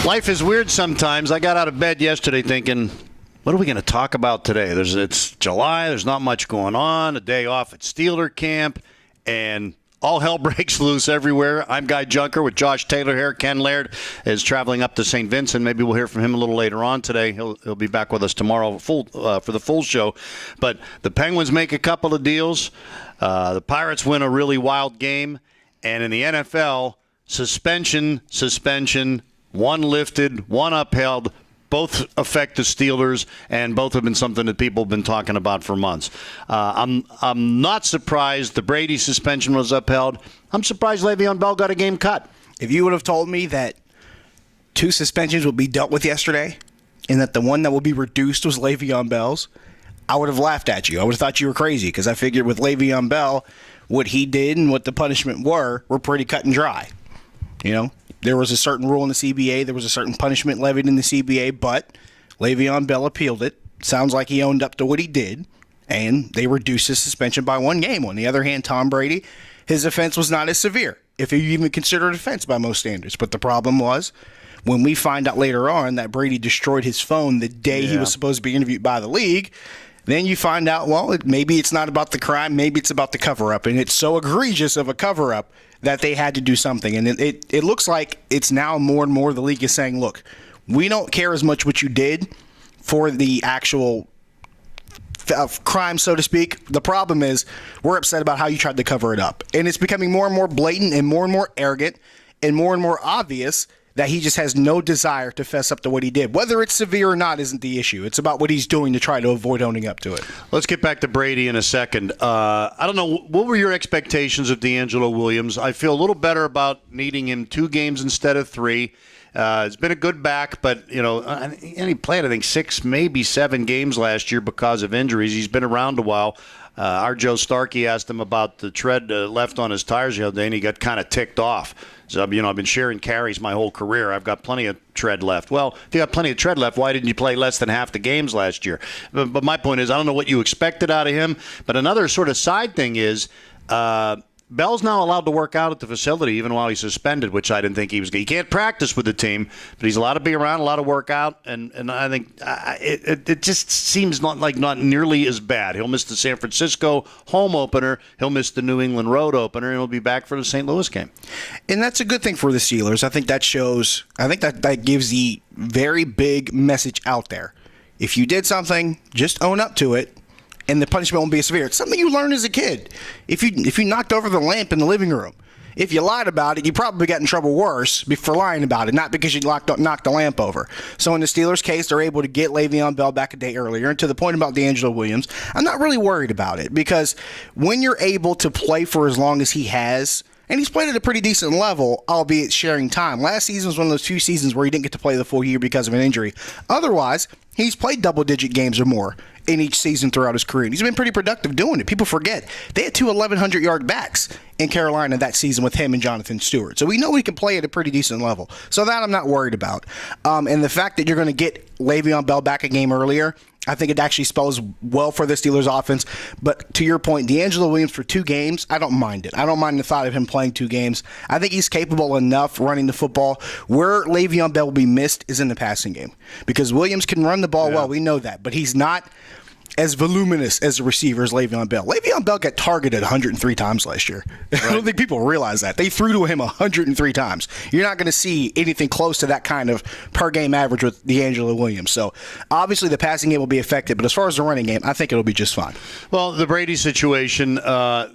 Life is weird sometimes. I got out of bed yesterday thinking, what are we going to talk about today? It's July. There's not much going on. A day off at Steeler camp, and all hell breaks loose everywhere. I'm Guy Junker with Josh Taylor here. Ken Laird is traveling up to St. Vincent. Maybe we'll hear from him a little later on today. He'll be back with us tomorrow for the full show. But the Penguins make a couple of deals. The Pirates win a really wild game. And in the NFL, suspension, one lifted, one upheld. Both affect the Steelers, and both have been something that people have been talking about for months. I'm not surprised the Brady suspension was upheld. I'm surprised Le'Veon Bell got a game cut. If you would have told me that 2 suspensions would be dealt with yesterday and that the one that would be reduced was Le'Veon Bell's, I would have laughed at you. I would have thought you were crazy because I figured with Le'Veon Bell, what he did and what the punishment were pretty cut and dry. You know? There was a certain rule in the CBA. There was a certain punishment levied in the CBA, but Le'Veon Bell appealed it. Sounds like he owned up to what he did, and they reduced his suspension by 1 game. On the other hand, Tom Brady, his offense was not as severe, if you even consider it offense by most standards. But the problem was, when we find out later on that Brady destroyed his phone the day he was supposed to be interviewed by the league, then you find out, well, maybe it's not about the crime, maybe it's about the cover-up. And it's so egregious of a cover-up that they had to do something. And it looks like it's now more and more the league is saying, look, we don't care as much what you did for the actual crime, so to speak. The problem is we're upset about how you tried to cover it up. And it's becoming more and more blatant and more arrogant and more obvious that he just has no desire to fess up to what he did. Whether it's severe or not isn't the issue. It's about what he's doing to try to avoid owning up to it. Let's get back to Brady in a second. I don't know, what were your expectations of D'Angelo Williams? I feel a little better about needing him 2 games instead of 3. It's been a good back, but, and he played, I think, 6, maybe 7 games last year because of injuries. He's been around a while. Our Joe Starkey asked him about the tread left on his tires the other day, and he got kind of ticked off. So, I've been sharing carries my whole career. I've got plenty of tread left. Well, if you got plenty of tread left, why didn't you play less than half the games last year? But my point is, I don't know what you expected out of him. But another sort of side thing is Bell's now allowed to work out at the facility even while he's suspended, which I didn't think he was. He can't practice with the team, but he's allowed to be around, allowed to work out, and I think it just seems not nearly as bad. He'll miss the San Francisco home opener, he'll miss the New England road opener, and he'll be back for the St. Louis game. And that's a good thing for the Steelers. I think that gives the very big message out there. If you did something, just own up to it. And the punishment won't be as severe. It's something you learn as a kid. If you knocked over the lamp in the living room, if you lied about it, you probably got in trouble worse for lying about it, not because you knocked the lamp over. So in the Steelers' case, they're able to get Le'Veon Bell back a day earlier. And to the point about D'Angelo Williams, I'm not really worried about it because when you're able to play for as long as he has, and he's played at a pretty decent level, albeit sharing time. Last season was one of those few seasons where he didn't get to play the full year because of an injury. Otherwise, he's played double-digit games or more in each season throughout his career. And he's been pretty productive doing it. People forget. They had 2 1,100-yard backs in Carolina that season with him and Jonathan Stewart. So we know he can play at a pretty decent level. So that I'm not worried about. And the fact that you're going to get Le'Veon Bell back a game earlier, I think it actually spells well for the Steelers offense. But to your point, D'Angelo Williams for 2 games, I don't mind it. I don't mind the thought of him playing 2 games. I think he's capable enough running the football. Where Le'Veon Bell will be missed is in the passing game. Because Williams can run the ball well, we know that. But he's not as voluminous as a receiver as Le'Veon Bell. Le'Veon Bell got targeted 103 times last year. Right. I don't think people realize that. They threw to him 103 times. You're not going to see anything close to that kind of per-game average with D'Angelo Williams. So, obviously, the passing game will be affected, but as far as the running game, I think it'll be just fine. Well, the Brady situation, I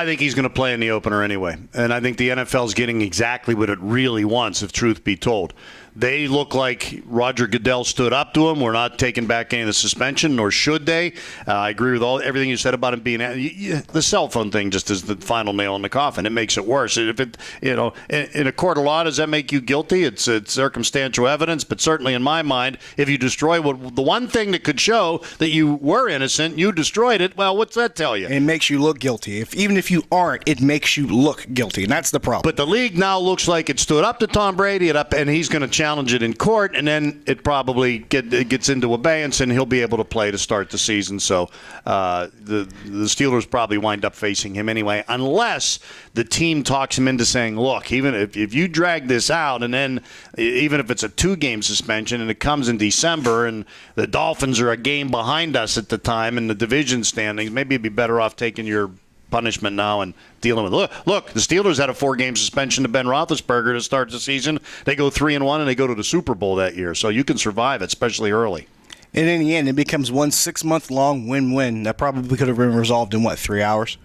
think he's going to play in the opener anyway. And I think the NFL is getting exactly what it really wants, if truth be told. They look like Roger Goodell stood up to him. We're not taking back any of the suspension, nor should they. I agree with everything you said about him being the cell phone thing. Just is the final nail in the coffin. It makes it worse. If it, in a court of law, does that make you guilty? It's circumstantial evidence, but certainly in my mind, if you destroy the one thing that could show that you were innocent, you destroyed it. Well, what's that tell you? It makes you look guilty. Even if you aren't, it makes you look guilty, and that's the problem. But the league now looks like it stood up to Tom Brady, and he's going to challenge it in court, and then it probably gets into abeyance, and he'll be able to play to start the season. So the Steelers probably wind up facing him anyway, unless the team talks him into saying, look, even if you drag this out, and then even if it's a 2-game suspension and it comes in December and the Dolphins are a game behind us at the time in the division standings, maybe you'd be better off taking your punishment now and dealing with it. Look, the Steelers had a 4-game suspension to Ben Roethlisberger to start the season. They go 3-1 and they go to the Super Bowl that year. So you can survive it, especially early. And in the end, it becomes one 6-month-long win-win that probably could have been resolved in, 3 hours?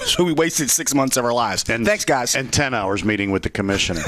So we wasted 6 months of our lives. Thanks, guys. And 10 hours meeting with the commissioner.